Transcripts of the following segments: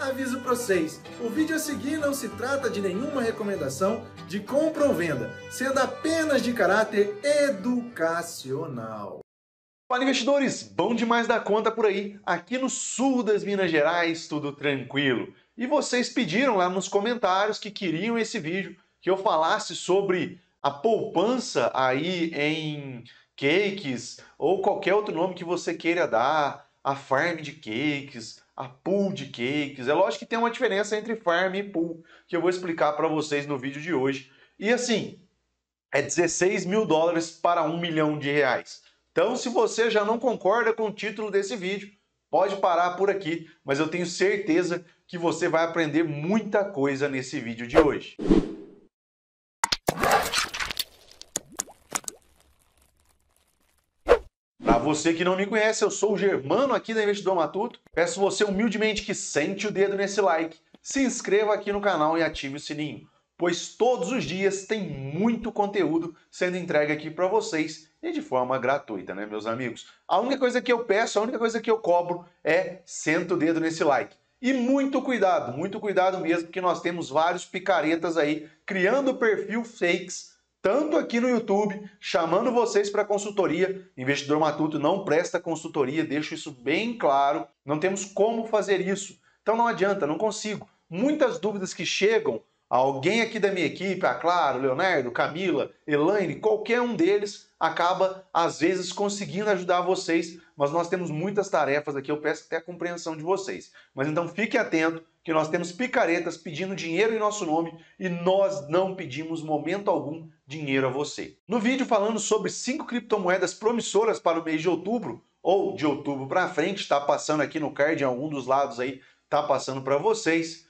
Aviso para vocês, o vídeo a seguir não se trata de nenhuma recomendação de compra ou venda, sendo apenas de caráter educacional. Fala, investidores, bom demais da conta por aí. Aqui no sul das Minas Gerais, tudo tranquilo. E vocês pediram lá nos comentários que queriam esse vídeo, que eu falasse sobre a poupança aí em cakes, ou qualquer outro nome que você queira dar, a farm de cakes, a pool de cakes. É lógico que tem uma diferença entre farm e pool, que eu vou explicar para vocês no vídeo de hoje. E assim, é 16 mil dólares para 1 milhão de reais. Então, se você já não concorda com o título desse vídeo, pode parar por aqui, mas eu tenho certeza que você vai aprender muita coisa nesse vídeo de hoje. Para você que não me conhece, eu sou o Germano aqui da Investidor Matuto. Peço você humildemente que sente o dedo nesse like, se inscreva aqui no canal e ative o sininho, pois todos os dias tem muito conteúdo sendo entregue aqui para vocês e de forma gratuita, né, meus amigos? A única coisa que eu peço, a única coisa que eu cobro é senta o dedo nesse like. E muito cuidado mesmo, porque nós temos vários picaretas aí criando perfil fakes, tanto aqui no YouTube, chamando vocês para consultoria. Investidor Matuto não presta consultoria, deixo isso bem claro. Não temos como fazer isso. Então não adianta, não consigo. Muitas dúvidas que chegam, alguém aqui da minha equipe, Claro, Leonardo, Camila, Elaine, qualquer um deles acaba, às vezes, conseguindo ajudar vocês, mas nós temos muitas tarefas aqui, eu peço até a compreensão de vocês. Mas então fique atento que nós temos picaretas pedindo dinheiro em nosso nome e nós não pedimos momento algum dinheiro a você. No vídeo falando sobre 5 criptomoedas promissoras para o mês de outubro, ou de outubro para frente, está passando aqui no card, em algum dos lados aí, está passando para vocês.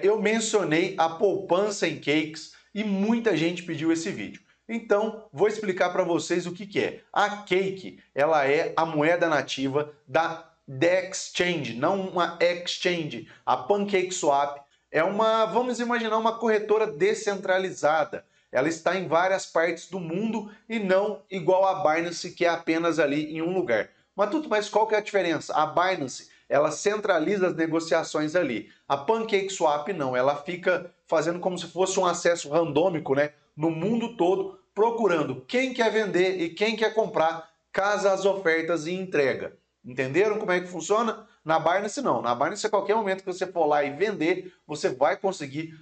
Eu mencionei a poupança em cakes e muita gente pediu esse vídeo. Então, vou explicar para vocês o que é. A Cake, ela é a moeda nativa da DEXChange, não uma exchange. A PancakeSwap é uma, vamos imaginar, uma corretora descentralizada. Ela está em várias partes do mundo e não igual a Binance, que é apenas ali em um lugar. Mas qual que é a diferença? A Binance, ela centraliza as negociações ali. A PancakeSwap não, ela fica fazendo como se fosse um acesso randômico, né, no mundo todo, procurando quem quer vender e quem quer comprar, casa as ofertas e entrega. Entenderam como é que funciona? Na Binance não. Na Binance, a qualquer momento que você for lá e vender, você vai conseguir.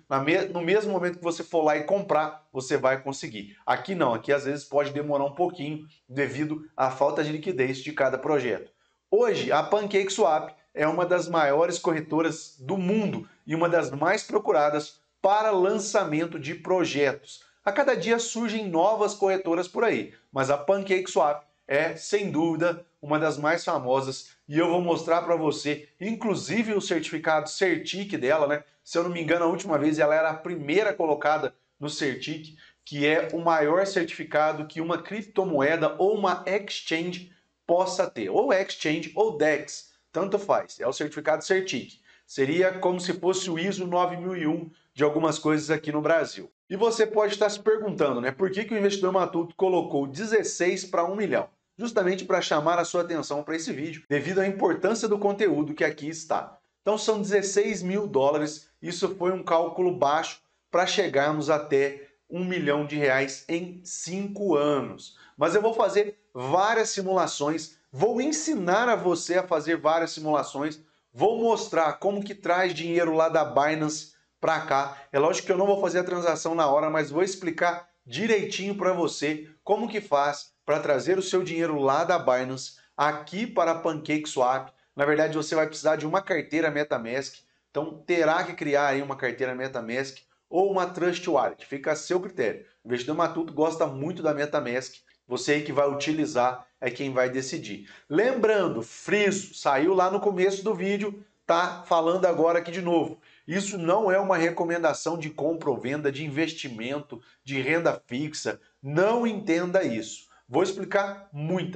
No mesmo momento que você for lá e comprar, você vai conseguir. Aqui não. Aqui às vezes pode demorar um pouquinho devido à falta de liquidez de cada projeto. Hoje, a PancakeSwap é uma das maiores corretoras do mundo e uma das mais procuradas para lançamento de projetos. A cada dia surgem novas corretoras por aí, mas a PancakeSwap é, sem dúvida, uma das mais famosas e eu vou mostrar para você, inclusive o certificado Certic dela, né? Se eu não me engano, a última vez ela era a primeira colocada no Certic, que é o maior certificado que uma criptomoeda ou uma exchange possa ter, ou exchange ou DEX, tanto faz, é o certificado Certic. Seria como se fosse o ISO 9001 de algumas coisas aqui no Brasil. E você pode estar se perguntando, né, por que o Investidor Matuto colocou 16 para 1 milhão? Justamente para chamar a sua atenção para esse vídeo, devido à importância do conteúdo que aqui está. Então são 16 mil dólares, isso foi um cálculo baixo para chegarmos até 1 milhão de reais em 5 anos. Mas eu vou fazer várias simulações, vou ensinar a você a fazer várias simulações, vou mostrar como que traz dinheiro lá da Binance para cá. É lógico que eu não vou fazer a transação na hora, mas vou explicar direitinho para você como que faz para trazer o seu dinheiro lá da Binance aqui para a PancakeSwap. Na verdade, você vai precisar de uma carteira MetaMask, então terá que criar aí uma carteira MetaMask ou uma Trust Wallet, fica a seu critério. O Investidor Matuto gosta muito da MetaMask, você aí que vai utilizar é quem vai decidir. Lembrando, friso, saiu lá no começo do vídeo, tá falando agora aqui de novo. Isso não é uma recomendação de compra ou venda, de investimento, de renda fixa. Não entenda isso. Vou explicar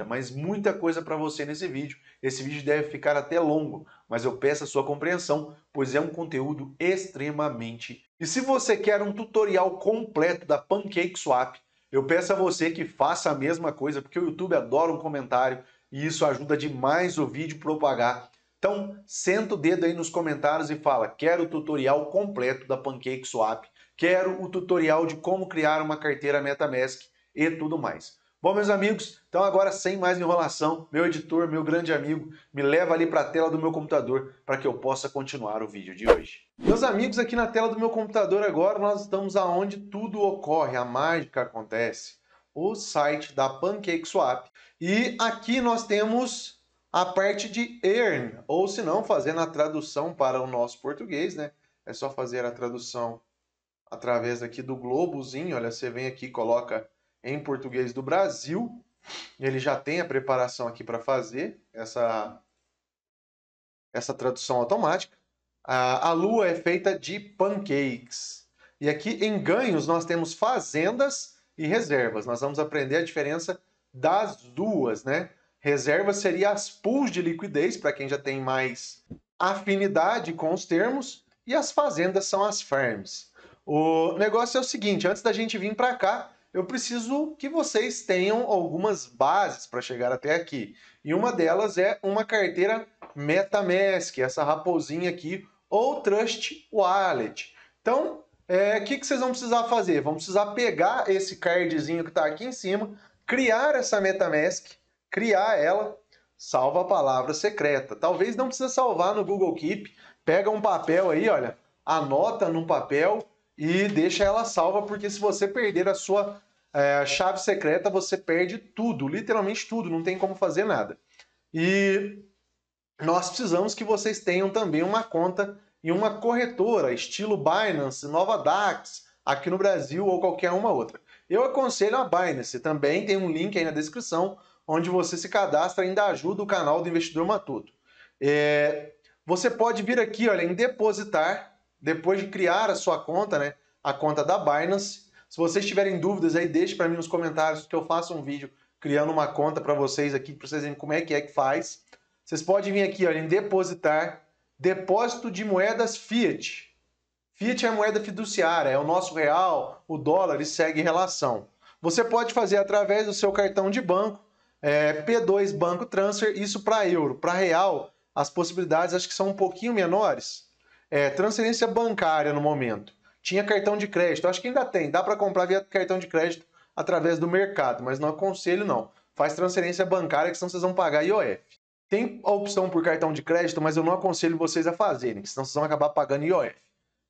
mas muita coisa para você nesse vídeo. Esse vídeo deve ficar até longo, mas eu peço a sua compreensão, pois é um conteúdo extremamente... E se você quer um tutorial completo da PancakeSwap, eu peço a você que faça a mesma coisa, porque o YouTube adora um comentário e isso ajuda demais o vídeo propagar. Então, senta o dedo aí nos comentários e fala: quero o tutorial completo da PancakeSwap, quero o tutorial de como criar uma carteira MetaMask e tudo mais. Bom, meus amigos, então agora sem mais enrolação, meu editor, meu grande amigo, me leva ali para a tela do meu computador para que eu possa continuar o vídeo de hoje. Meus amigos, aqui na tela do meu computador agora nós estamos aonde tudo ocorre, a mágica acontece, o site da PancakeSwap. E aqui nós temos a parte de Earn, ou se não, fazendo a tradução para o nosso português, né? É só fazer a tradução através aqui do globozinho, olha, você vem aqui e coloca em português do Brasil, ele já tem a preparação aqui para fazer essa tradução automática. A lua é feita de pancakes. E aqui em ganhos nós temos fazendas e reservas. Nós vamos aprender a diferença das duas, né? Reserva seria as pools de liquidez, para quem já tem mais afinidade com os termos, e as fazendas são as farms. O negócio é o seguinte, antes da gente vir para cá, eu preciso que vocês tenham algumas bases para chegar até aqui. E uma delas é uma carteira MetaMask, essa raposinha aqui, ou Trust Wallet. Então, o que vocês vão precisar fazer? Vão precisar pegar esse cardzinho que está aqui em cima, criar essa MetaMask, criar ela, salva a palavra secreta. Talvez não precisa salvar no Google Keep, pega um papel aí, olha, anota num papel e deixa ela salva, porque se você perder a sua chave secreta, você perde tudo, literalmente tudo, não tem como fazer nada. E nós precisamos que vocês tenham também uma conta em uma corretora, estilo Binance, Nova Dax, aqui no Brasil ou qualquer uma outra. Eu aconselho a Binance, também tem um link aí na descrição, onde você se cadastra e ainda ajuda o canal do Investidor Matuto. Você pode vir aqui, olha, em depositar, depois de criar a sua conta, né, a conta da Binance. Se vocês tiverem dúvidas aí, deixe para mim nos comentários que eu faço um vídeo criando uma conta para vocês aqui, para vocês verem como é que faz. Vocês podem vir aqui, olha, em depositar, depósito de moedas Fiat. Fiat é a moeda fiduciária, é o nosso real, o dólar, e segue relação. Você pode fazer através do seu cartão de banco, P2 Banco Transfer, isso para euro. Para real, as possibilidades acho que são um pouquinho menores. Transferência bancária no momento. Tinha cartão de crédito, acho que ainda tem, dá para comprar via cartão de crédito através do mercado, mas não aconselho não. Faz transferência bancária, que senão vocês vão pagar IOF. Tem a opção por cartão de crédito, mas eu não aconselho vocês a fazerem, senão vocês vão acabar pagando IOF.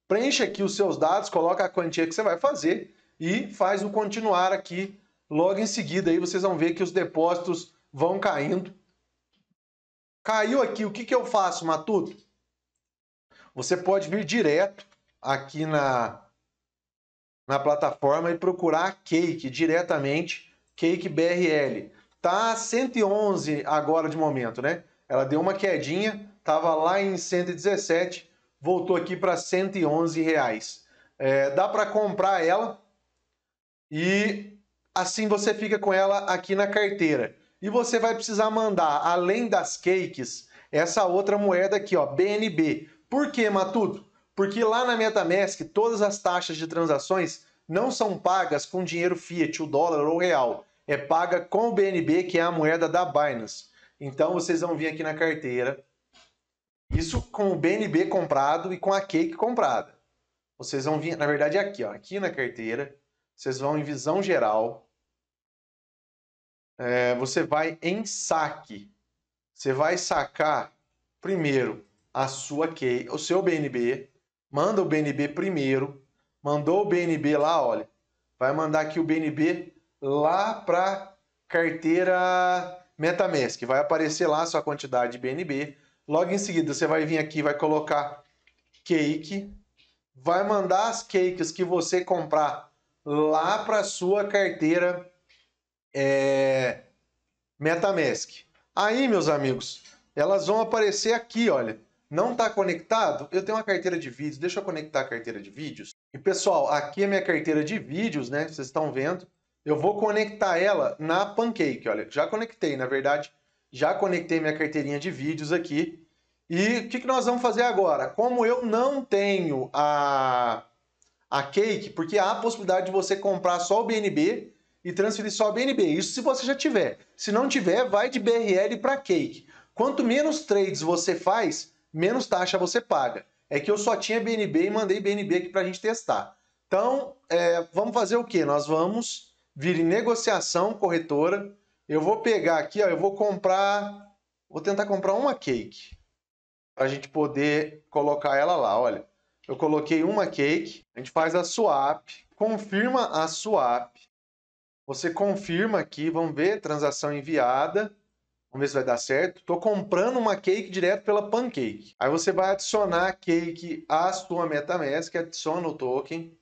Preencha aqui os seus dados, coloca a quantia que você vai fazer e faz o continuar aqui. Logo em seguida aí vocês vão ver que os depósitos vão caindo. Caiu aqui, o que eu faço, Matuto? Você pode vir direto aqui na plataforma e procurar a Cake diretamente, Cake BRL. Tá 111 agora de momento, né? Ela deu uma quedinha, tava lá em 117, voltou aqui para 111 reais. Dá para comprar ela e assim você fica com ela aqui na carteira. E você vai precisar mandar, além das cakes, essa outra moeda aqui, ó, BNB. Por quê, Matuto? Porque lá na MetaMask, todas as taxas de transações não são pagas com dinheiro fiat, o dólar ou o real. É paga com o BNB, que é a moeda da Binance. Então, vocês vão vir aqui na carteira. Isso com o BNB comprado e com a Cake comprada. Vocês vão vir, na verdade, aqui, ó, aqui na carteira. Vocês vão em visão geral. Você vai em saque. Você vai sacar primeiro a sua Cake, o seu BNB. Manda o BNB primeiro. Mandou o BNB lá, olha. Vai mandar aqui o BNB lá para carteira MetaMask. Vai aparecer lá a sua quantidade de BNB. Logo em seguida, você vai vir aqui, vai colocar Cake. Vai mandar as cakes que você comprar lá para sua carteira MetaMask. Aí, meus amigos, elas vão aparecer aqui, olha. Não está conectado? Eu tenho uma carteira de vídeos. Deixa eu conectar a carteira de vídeos. E, pessoal, aqui é minha carteira de vídeos, né? Vocês estão vendo. Eu vou conectar ela na Pancake, olha. Já conectei, na verdade. Já conectei minha carteirinha de vídeos aqui. E o que nós vamos fazer agora? Como eu não tenho a Cake, porque há a possibilidade de você comprar só o BNB e transferir só o BNB. Isso se você já tiver. Se não tiver, vai de BRL para Cake. Quanto menos trades você faz, menos taxa você paga. É que eu só tinha BNB e mandei BNB aqui para a gente testar. Então, vamos fazer o quê? Nós vamos vir em negociação corretora. Eu vou pegar aqui, ó, vou tentar comprar uma cake para a gente poder colocar ela lá. Olha, eu coloquei uma cake, a gente faz a swap, confirma a swap. Você confirma aqui, vamos ver, transação enviada. Vamos ver se vai dar certo. Estou comprando uma cake direto pela Pancake. Aí você vai adicionar a cake à sua MetaMask, adiciona o token.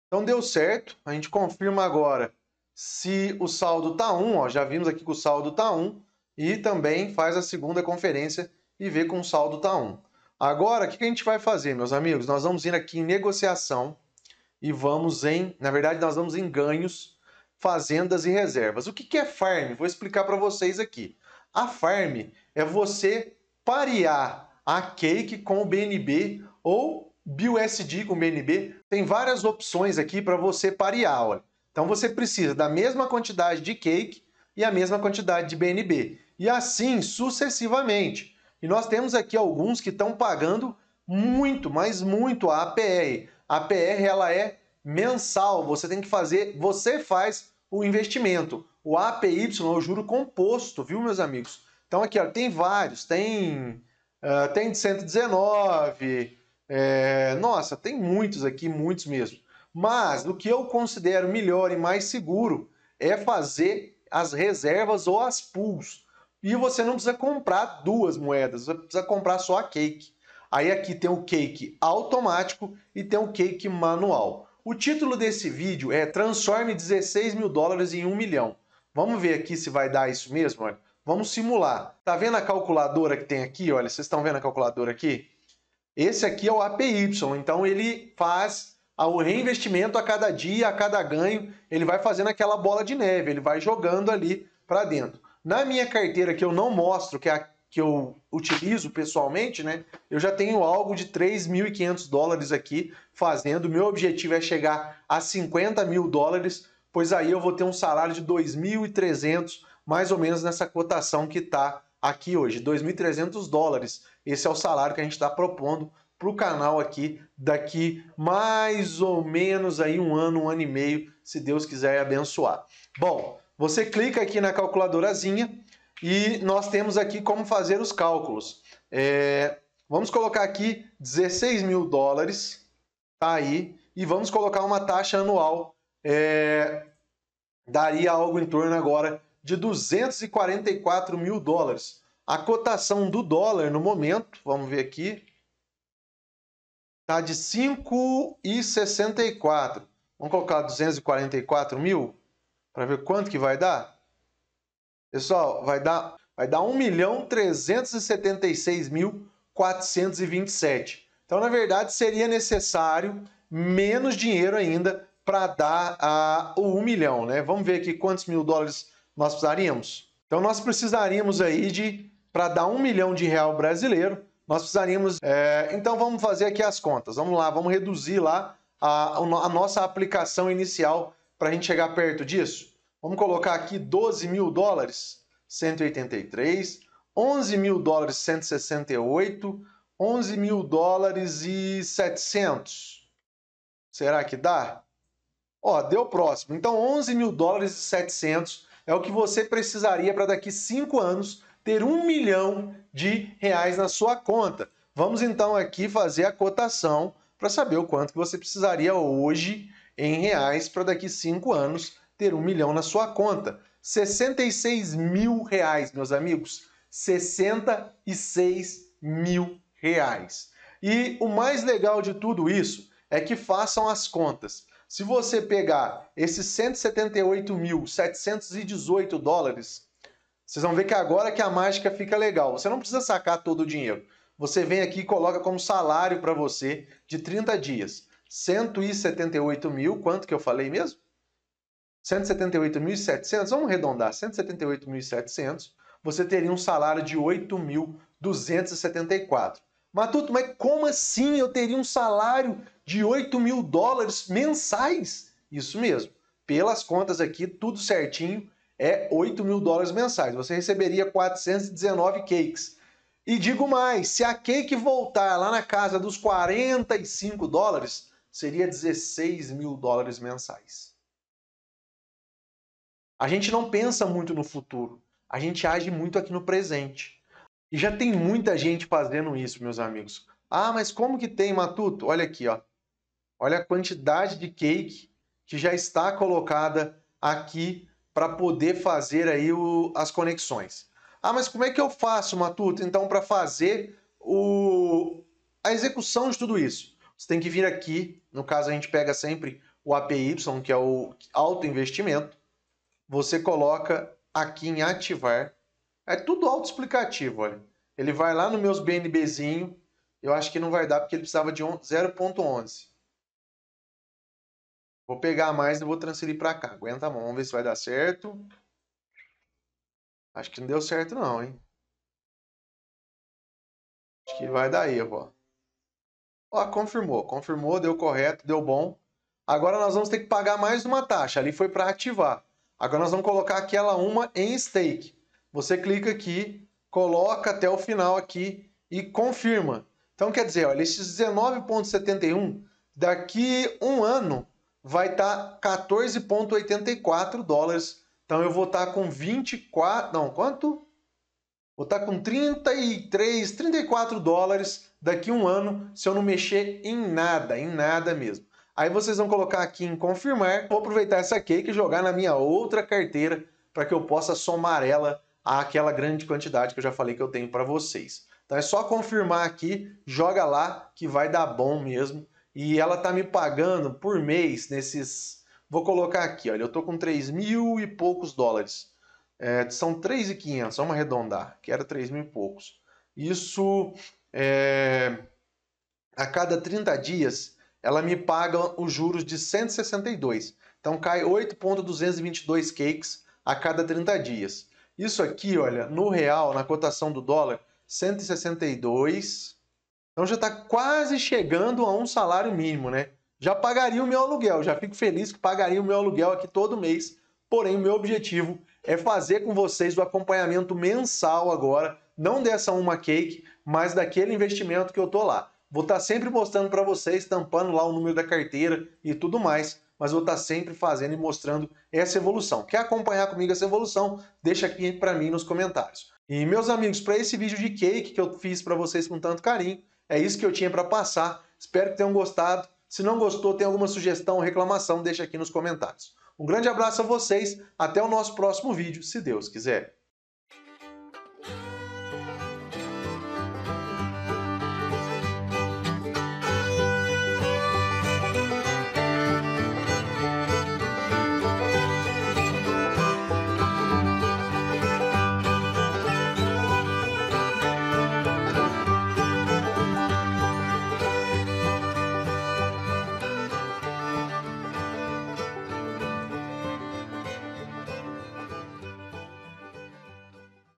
Então deu certo. A gente confirma agora se o saldo está 1. Ó, já vimos aqui que o saldo está 1. E também faz a segunda conferência e vê com o saldo está 1. Agora, o que a gente vai fazer, meus amigos? Nós vamos ir aqui em negociação e vamos na verdade, nós vamos em ganhos, fazendas e reservas. O que é farm? Vou explicar para vocês aqui. A farm é você parear a cake com o BNB ou BUSD com BNB. Tem várias opções aqui para você parear. Olha. Então você precisa da mesma quantidade de cake e a mesma quantidade de BNB. E assim sucessivamente. E nós temos aqui alguns que estão pagando muito, mas muito a APR. A APR ela é mensal. Você tem que fazer, você faz o investimento. O APY é o juro composto, viu, meus amigos? Então aqui, ó, tem vários, tem de 119, nossa, tem muitos aqui, muitos mesmo. Mas o que eu considero melhor e mais seguro é fazer as reservas ou as pools. E você não precisa comprar duas moedas, você precisa comprar só a cake. Aí aqui tem o cake automático e tem o cake manual. O título desse vídeo é Transforme 16 mil dólares em 1 milhão. Vamos ver aqui se vai dar isso mesmo, olha. Vamos simular. Tá vendo a calculadora que tem aqui? Olha, vocês estão vendo a calculadora aqui? Esse aqui é o APY, então ele faz o reinvestimento a cada dia, a cada ganho, ele vai fazendo aquela bola de neve, ele vai jogando ali para dentro. Na minha carteira, que eu não mostro, que é a que eu utilizo pessoalmente, né? Eu já tenho algo de 3.500 dólares aqui fazendo. Meu objetivo é chegar a 50 mil dólares, pois aí eu vou ter um salário de 2.300, mais ou menos nessa cotação que está aqui hoje, 2.300 dólares. Esse é o salário que a gente está propondo para o canal aqui daqui mais ou menos aí um ano e meio, se Deus quiser abençoar. Bom, você clica aqui na calculadorazinha e nós temos aqui como fazer os cálculos. Vamos colocar aqui 16 mil dólares, tá aí, e vamos colocar uma taxa anual, daria algo em torno agora de 244 mil dólares. A cotação do dólar no momento, vamos ver aqui, está de 5,64. Vamos colocar 244 mil para ver quanto que vai dar? Pessoal, vai dar 1.376.427. Então, na verdade, seria necessário menos dinheiro ainda para dar o 1 milhão, né? Vamos ver aqui quantos mil dólares nós precisaríamos. Então, nós precisaríamos aí para dar 1 milhão de real brasileiro, nós precisaríamos... então, vamos fazer aqui as contas. Vamos lá, vamos reduzir lá a nossa aplicação inicial para a gente chegar perto disso. Vamos colocar aqui 12 mil dólares, 183, 11 mil dólares, 168, 11 mil dólares e 700. Será que dá? Ó, deu próximo. Então, 11 mil dólares e 700 é o que você precisaria para daqui 5 anos ter 1 milhão de reais na sua conta. Vamos então aqui fazer a cotação para saber o quanto que você precisaria hoje em reais para daqui 5 anos ter 1 milhão na sua conta. 66 mil reais, meus amigos. 66 mil reais. E o mais legal de tudo isso é que façam as contas. Se você pegar esses 178.718 dólares, vocês vão ver que agora que a mágica fica legal. Você não precisa sacar todo o dinheiro. Você vem aqui e coloca como salário para você de 30 dias. 178 mil, quanto que eu falei mesmo? 178.700, vamos arredondar, 178.700, você teria um salário de 8.274. Matuto, mas como assim eu teria um salário de 8 mil dólares mensais? Isso mesmo, pelas contas aqui, tudo certinho, é 8 mil dólares mensais. Você receberia 419 cakes. E digo mais, se a cake voltar lá na casa dos 45 dólares, seria 16 mil dólares mensais. A gente não pensa muito no futuro, a gente age muito aqui no presente. E já tem muita gente fazendo isso, meus amigos. Ah, mas como que tem, Matuto? Olha aqui, ó. Olha a quantidade de cake que já está colocada aqui para poder fazer aí as conexões. Ah, mas como é que eu faço, Matuto, então, para fazer a execução de tudo isso? Você tem que vir aqui, no caso a gente pega sempre o APY, que é o autoinvestimento. Você coloca aqui em ativar. É tudo autoexplicativo, olha. Ele vai lá no meus BNBzinho. Eu acho que não vai dar porque ele precisava de 0.11. Vou pegar mais e vou transferir para cá. Aguenta a mão, vamos ver se vai dar certo. Acho que não deu certo não, hein? Acho que vai dar erro, ó. Ó, confirmou. Confirmou, deu correto, deu bom. Agora nós vamos ter que pagar mais uma taxa. Ali foi para ativar. Agora nós vamos colocar aquela uma em stake. Você clica aqui, coloca até o final aqui e confirma. Então quer dizer, olha, esses 19,71 daqui um ano vai estar 14,84 dólares. Então eu vou estar com 24, não, quanto? Vou estar com 33, 34 dólares daqui um ano se eu não mexer em nada mesmo. Aí vocês vão colocar aqui em confirmar. Vou aproveitar essa cake e jogar na minha outra carteira para que eu possa somar ela àquela grande quantidade que eu já falei que eu tenho para vocês. Então é só confirmar aqui, joga lá que vai dar bom mesmo. E ela tá me pagando por mês nesses... Vou colocar aqui, olha, eu tô com 3 mil e poucos dólares. São 3.500, vamos arredondar, que era 3 mil e poucos. Isso, a cada 30 dias, ela me paga os juros de 162. Então cai 8,222 cakes a cada 30 dias. Isso aqui, olha, no real, na cotação do dólar, 162. Então já está quase chegando a um salário mínimo, né? Já pagaria o meu aluguel, já fico feliz que pagaria o meu aluguel aqui todo mês. Porém, o meu objetivo é fazer com vocês o acompanhamento mensal agora, não dessa uma cake, mas daquele investimento que eu tô lá. Vou estar sempre mostrando para vocês, tampando lá o número da carteira e tudo mais, mas vou estar sempre fazendo e mostrando essa evolução. Quer acompanhar comigo essa evolução? Deixa aqui para mim nos comentários. E meus amigos, para esse vídeo de cake que eu fiz para vocês com tanto carinho, é isso que eu tinha para passar. Espero que tenham gostado. Se não gostou, tem alguma sugestão ou reclamação, deixa aqui nos comentários. Um grande abraço a vocês, até o nosso próximo vídeo, se Deus quiser.